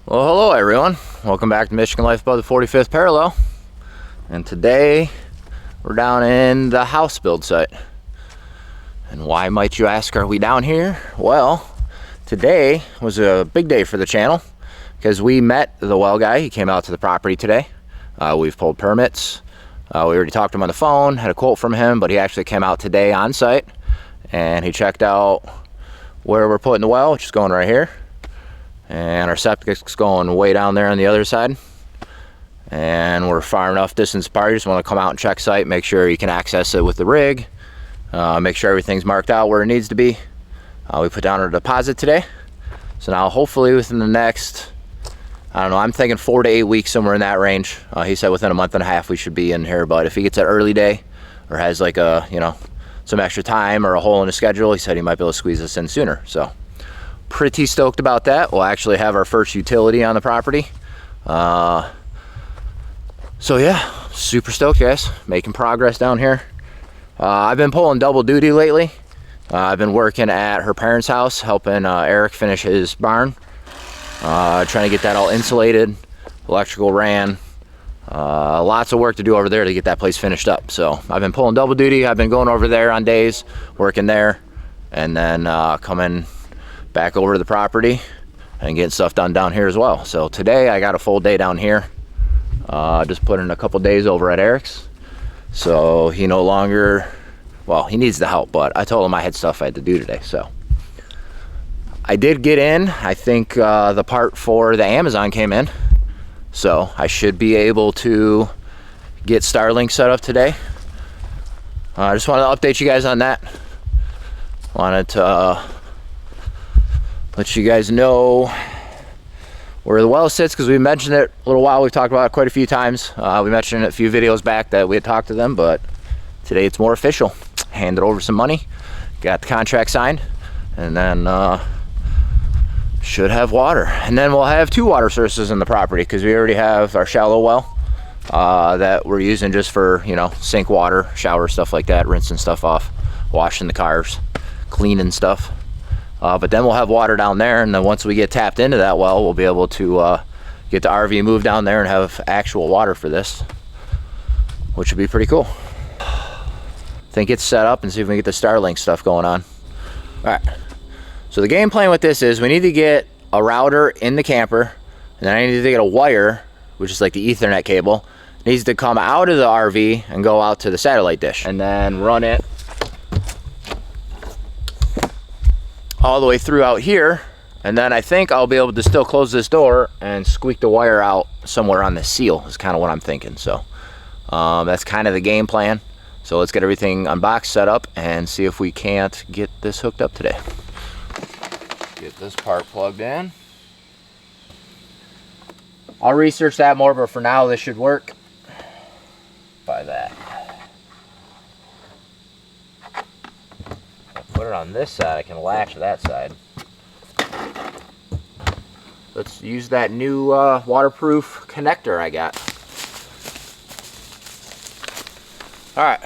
Well, hello everyone. Welcome back to Michigan Life above the 45th parallel. And today we're down in the house build site. And why might you ask, are we down here? Well, today was a big day for the channel because we met the well guy. He came out to the property today. We've pulled permits. We already talked to him on the phone, had a quote from him, but he actually came out today on site and he checked out where we're putting the well, which is going right here. And our septic's going way down there on the other side. And we're far enough distance apart. You just want to come out and check site, make sure you can access it with the rig, make sure everything's marked out where it needs to be. We put down our deposit today. So now hopefully within the next, I don't know, I'm thinking 4 to 8 weeks, somewhere in that range. He said within a month and a half we should be in here, but if he gets an early day or has like a, some extra time or a hole in his schedule, he said he might be able to squeeze us in sooner. So pretty stoked about that. We'll actually have our first utility on the property. So yeah, super stoked, guys. Making progress down here. I've been pulling double duty lately. I've been working at her parents' house, helping Eric finish his barn. Trying to get that all insulated, electrical ran. Lots of work to do over there to get that place finished up. So I've been pulling double duty. I've been going over there on days, working there, and then coming back over to the property and getting stuff done down here as well. So today I got a full day down here. Just put in a couple days over at Eric's. So he no longer, well, he needs the help, but I told him I had stuff I had to do today. So I did get in. I think the part for the Amazon came in. So I should be able to get Starlink set up today. I just wanted to update you guys on that. Wanted to let you guys know where the well sits, because we mentioned it a little while. We've talked about it quite a few times. We mentioned it a few videos back that we had talked to them, but today it's more official. Handed over some money, got the contract signed, and then should have water. And then we'll have 2 water sources in the property, because we already have our shallow well that we're using just for, sink water, shower, stuff like that, rinsing stuff off, washing the cars, cleaning stuff. But then we'll have water down there, and then once we get tapped into that well, we'll be able to get the RV moved down there and have actual water for this, which would be pretty cool. I think it's set up and see if we can get the Starlink stuff going on. All right, so the game plan with this is we need to get a router in the camper, and then I need to get a wire, which is like the Ethernet cable. It needs to come out of the RV and go out to the satellite dish, and then run it all the way through out here. And then I think I'll be able to still close this door and squeak the wire out somewhere on the seal is kind of what I'm thinking. So that's kind of the game plan. So let's get everything unboxed, set up, and see if we can't get this hooked up today. Get this part plugged in. I'll research that more, but for now this should work by that. Put it on this side, I can latch that side. Let's use that new waterproof connector I got. Alright,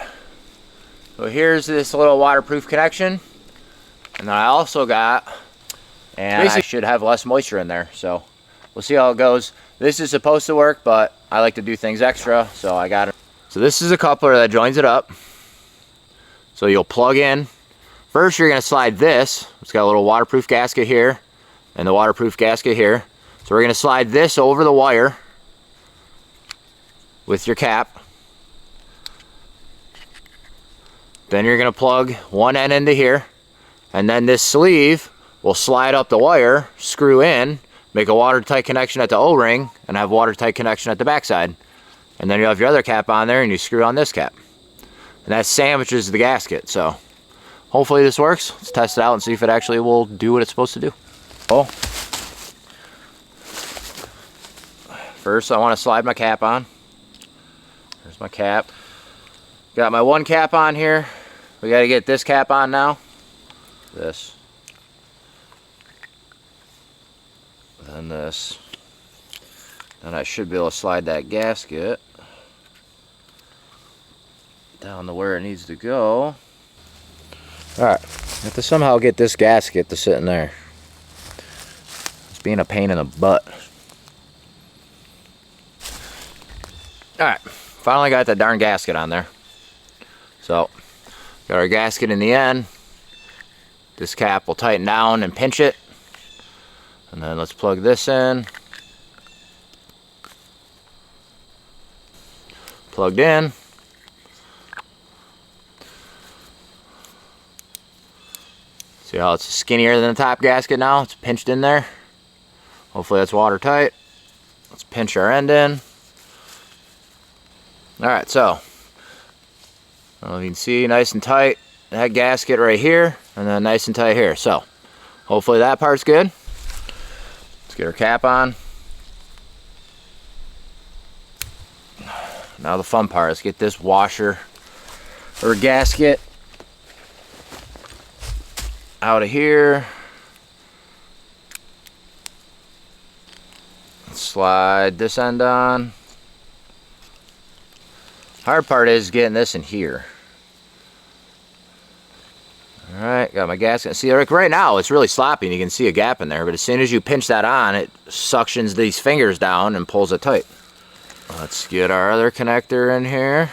so here's this little waterproof connection, and then I also got, and I should have less moisture in there, so we'll see how it goes. This is supposed to work, but I like to do things extra, so I got it. So this is a coupler that joins it up. So you'll plug in. First, you're going to slide this. It's got a little waterproof gasket here and the waterproof gasket here. So we're going to slide this over the wire with your cap. Then you're going to plug one end into here, and then this sleeve will slide up the wire, screw in, make a watertight connection at the O-ring, and have watertight connection at the backside. And then you have your other cap on there, and you screw on this cap. And that sandwiches the gasket. So hopefully this works. Let's test it out and see if it actually will do what it's supposed to do. Oh, first I want to slide my cap on. There's my cap. Got my one cap on here. We got to get this cap on now. This. Then this. Then I should be able to slide that gasket down to where it needs to go. Alright, have to somehow get this gasket to sit in there. It's being a pain in the butt. All right, finally got that darn gasket on there. So, got our gasket in the end. This cap will tighten down and pinch it. And then let's plug this in. Plugged in. See how it's skinnier than the top gasket now? It's pinched in there. Hopefully that's watertight. Let's pinch our end in. Alright, so you can see nice and tight that gasket right here, and then nice and tight here. So hopefully that part's good. Let's get our cap on. Now the fun part is get this washer or gasket out of here. Slide this end on. Hard part is getting this in here. Alright, got my gasket. See, like right now it's really sloppy and you can see a gap in there, but as soon as you pinch that on, it suctions these fingers down and pulls it tight. Let's get our other connector in here.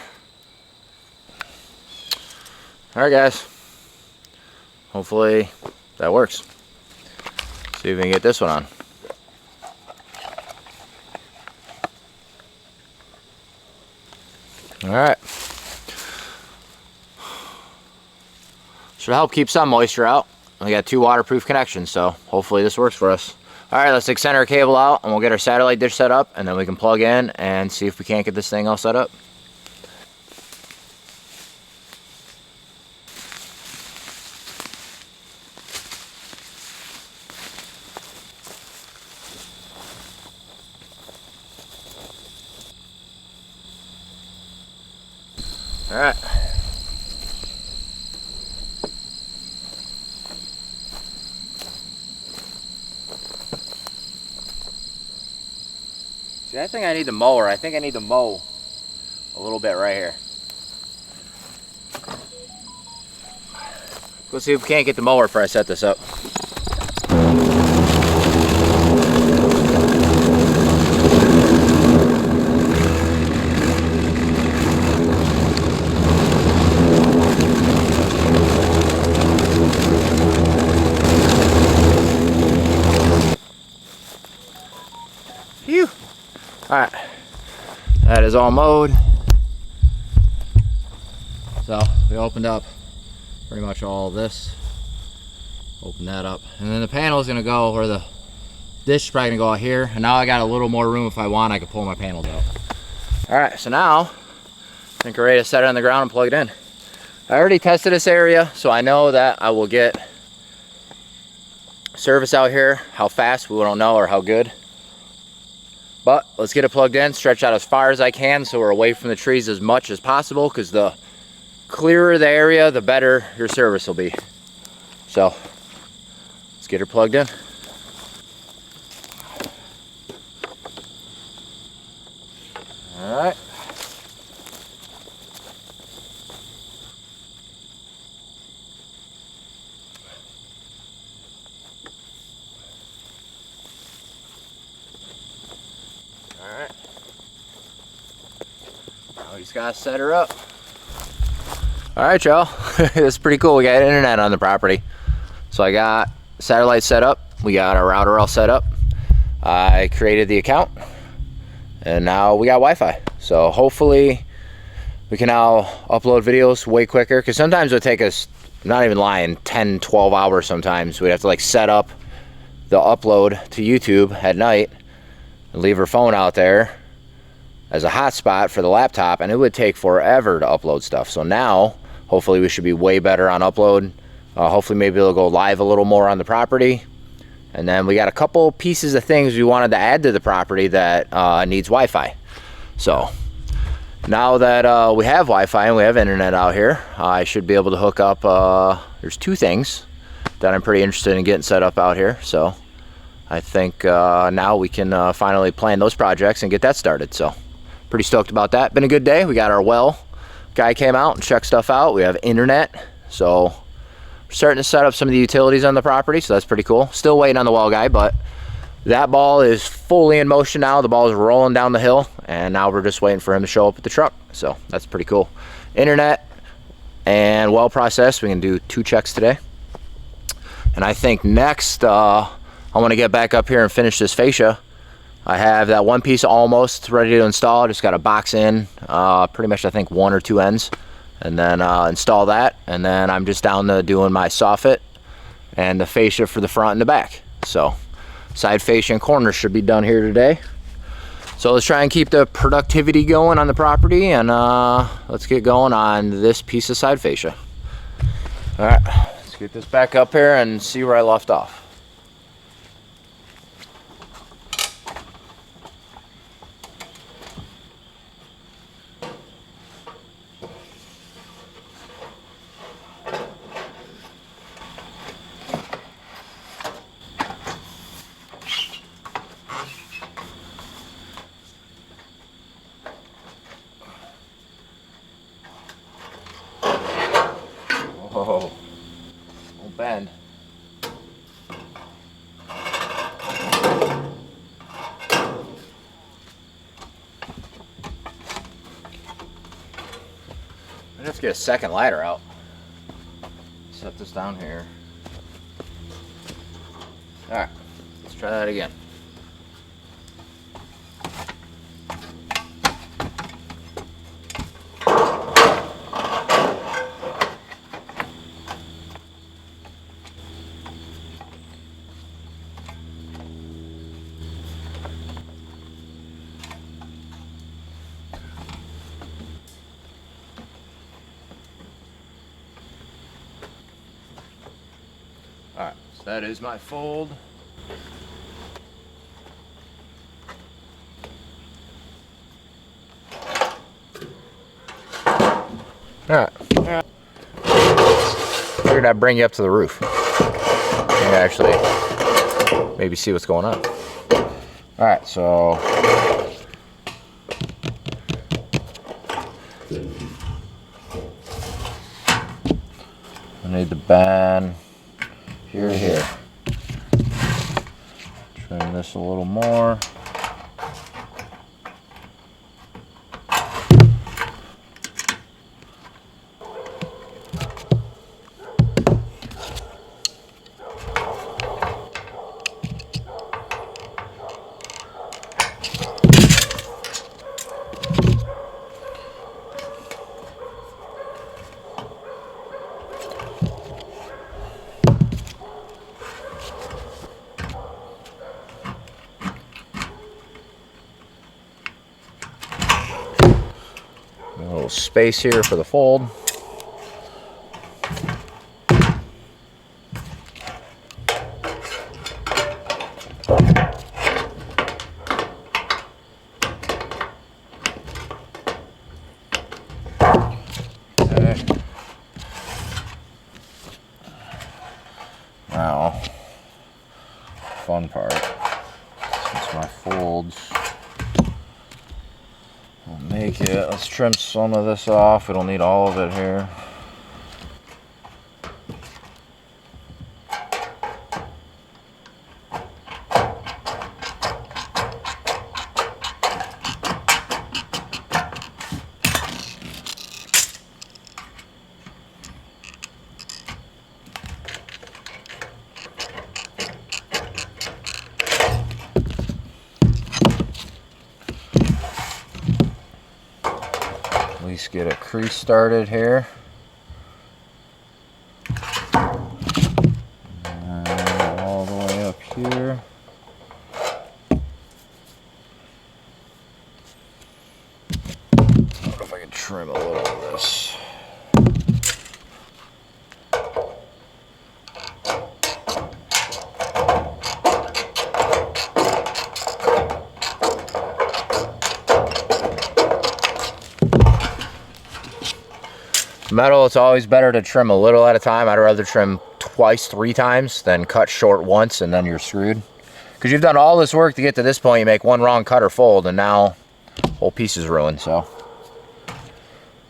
Alright guys, hopefully that works. See if we can get this one on. Alright. Should help keep some moisture out. We got 2 waterproof connections, so hopefully this works for us. Alright, let's extend our cable out and we'll get our satellite dish set up, and then we can plug in and see if we can't get this thing all set up. Alright. See, I think I need the mower. I think I need to mow a little bit right here. Let's see if we can't get the mower before I set this up. Phew. Alright, that is all mowed. So we opened up pretty much all of this. Open that up. And then the panel is going to go, or the dish is probably going to go out here. And now I got a little more room. If I want, I can pull my panels out. Alright, so now I think we're ready to set it on the ground and plug it in. I already tested this area, so I know that I will get service out here. How fast, we don't know, or how good. But let's get it plugged in, stretch out as far as I can so we're away from the trees as much as possible, because the clearer the area, the better your service will be. So let's get her plugged in. All right. Alright. Now we just gotta set her up. Alright y'all, this is pretty cool. We got internet on the property. So I got satellite set up. We got our router all set up. I created the account. And now we got Wi-Fi. So hopefully we can now upload videos way quicker. Because sometimes it would take us, I'm not even lying, 10, 12 hours sometimes. We'd have to like set up the upload to YouTube at night. Leave her phone out there as a hotspot for the laptop, and it would take forever to upload stuff. So now hopefully we should be way better on upload. Hopefully maybe it'll go live a little more on the property. And then we got a couple pieces of things we wanted to add to the property that needs Wi-Fi. So now that we have Wi-Fi and we have internet out here, I should be able to hook up. There's 2 things that I'm pretty interested in getting set up out here. So I think now we can finally plan those projects and get that started. So pretty stoked about that. Been a good day. We got our well guy came out and checked stuff out. We have internet. So we're starting to set up some of the utilities on the property. So that's pretty cool. Still waiting on the well guy, but That ball is fully in motion now. The ball is rolling down the hill, and now we're just waiting for him to show up at the truck. So that's pretty cool. Internet and well processed. We can do 2 checks today. And I think next, I want to get back up here and finish this fascia. I have that one piece almost ready to install. Just got to box in pretty much I think 1 or 2 ends, and then install that. And then I'm just down to doing my soffit and the fascia for the front and the back. So side fascia and corners should be done here today. So let's try and keep the productivity going on the property, and let's get going on this piece of side fascia. All right, let's get this back up here and see where I left off. Whoa, don't bend. I have to get a second ladder out. Set this down here. All right, let's try that again. Alright, so that is my fold. Alright. Figured I'd bring you up to the roof. And actually maybe see what's going on. Alright, so I need the band here to here. Trim this a little more. A little space here for the fold. Okay. Now, fun part. Since my folds will make it, let's trim some of this off. We don't need all of it here. At least get a crease started here. And all the way up here. I wonder if I can trim a little of this. Metal, it's always better to trim a little at a time. I'd rather trim twice, 3 times than cut short once and then you're screwed. Because you've done all this work to get to this point, you make one wrong cut or fold and now the whole piece is ruined. So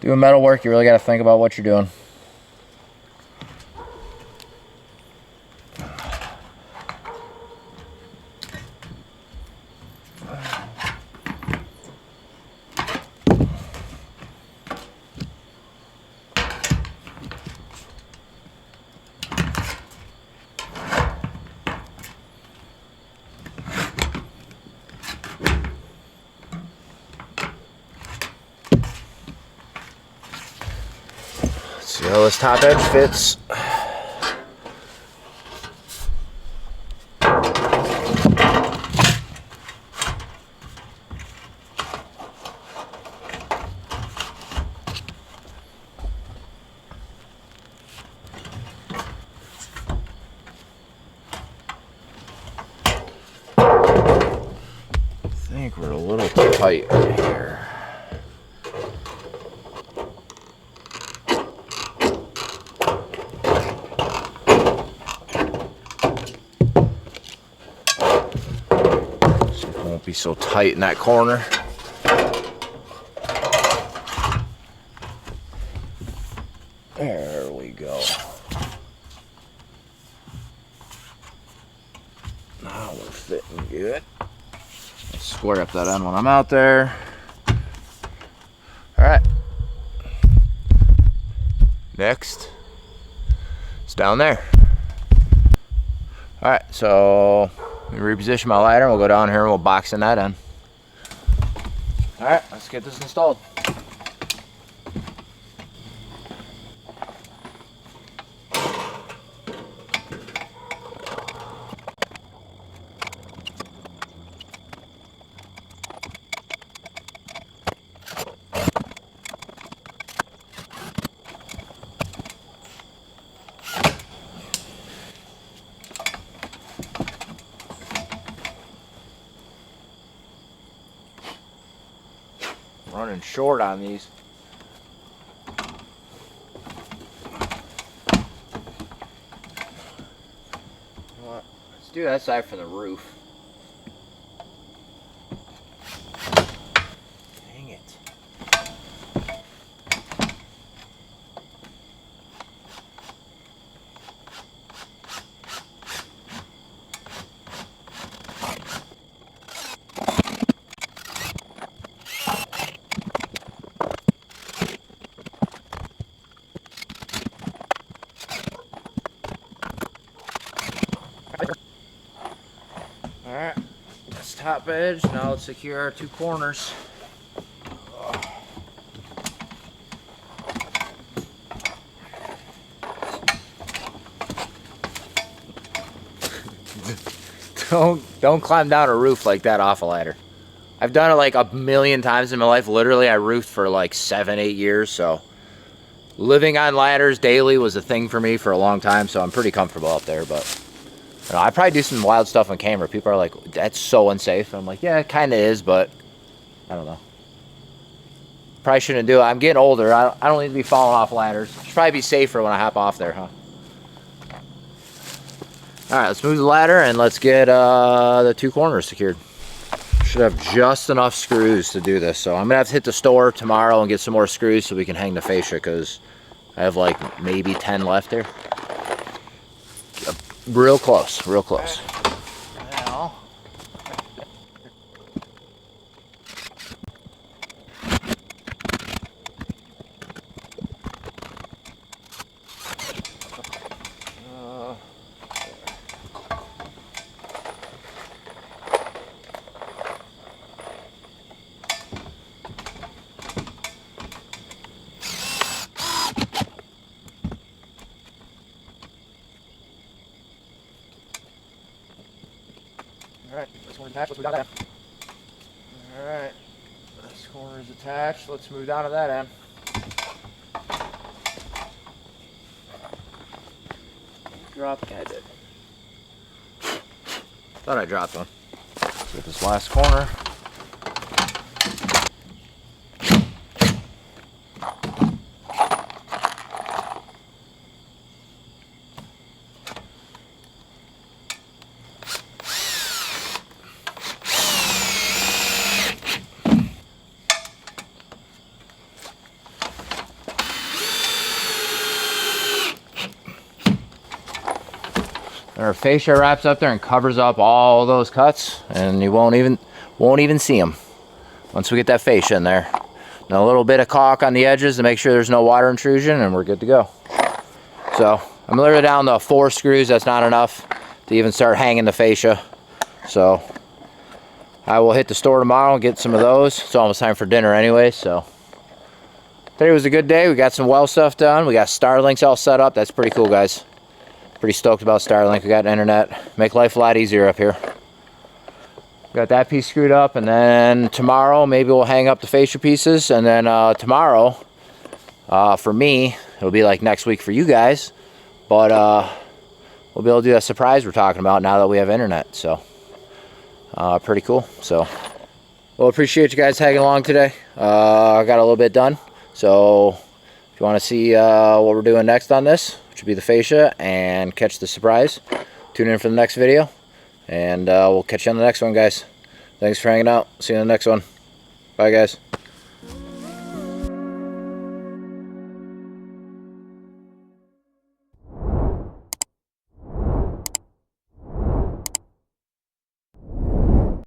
doing metal work, you really got to think about what you're doing. See how this top edge fits. I think we're a little tight right here. So it won't be so tight in that corner. There we go. Now we're fitting good. Square up that end when I'm out there. All right. Next, it's down there. All right, so let me reposition my ladder. We'll go down here and we'll box in that end. All right, let's get this installed. Running short on these. Let's do that side for the roof. Dang it. Alright, that's top edge. Now let's secure our two corners. Don't climb down a roof like that off a ladder. I've done it like a million times in my life. Literally, I roofed for like 7-8 years, so living on ladders daily was a thing for me for a long time, so I'm pretty comfortable up there. But you know, I probably do some wild stuff on camera. People are like, that's so unsafe. And I'm like, yeah, it kind of is, but I don't know. Probably shouldn't do it. I'm getting older. I don't need to be falling off ladders. Should probably be safer when I hop off there, huh? All right, let's move the ladder and let's get the two corners secured. Should have just enough screws to do this. So I'm gonna have to hit the store tomorrow and get some more screws so we can hang the fascia, because I have like maybe 10 left here. Real close, real close. Now, alright, this one attached, let's move down that end. Alright, this corner is attached, let's move down to that end. Drop, yeah, I did. Thought I dropped one. Let's get this last corner. Our fascia wraps up there and covers up all those cuts, and you won't even see them once we get that fascia in there. Now a little bit of caulk on the edges to make sure there's no water intrusion, and we're good to go. So I'm literally down to 4 screws. That's not enough to even start hanging the fascia. So I will hit the store tomorrow and get some of those. It's almost time for dinner anyway, so I today was a good day. We got some well stuff done. We got Starlinks all set up. That's pretty cool, guys. Pretty stoked about Starlink. We got internet. Make life a lot easier up here. Got that piece screwed up, and then tomorrow maybe we'll hang up the fascia pieces, and then tomorrow for me, it'll be like next week for you guys, but we'll be able to do that surprise we're talking about now that we have internet. So pretty cool. So well, appreciate you guys tagging along today. I got a little bit done, so if you want to see what we're doing next on this, which would be the fascia, and catch the surprise, tune in for the next video. And we'll catch you on the next one, guys. Thanks for hanging out. See you on the next one. Bye, guys.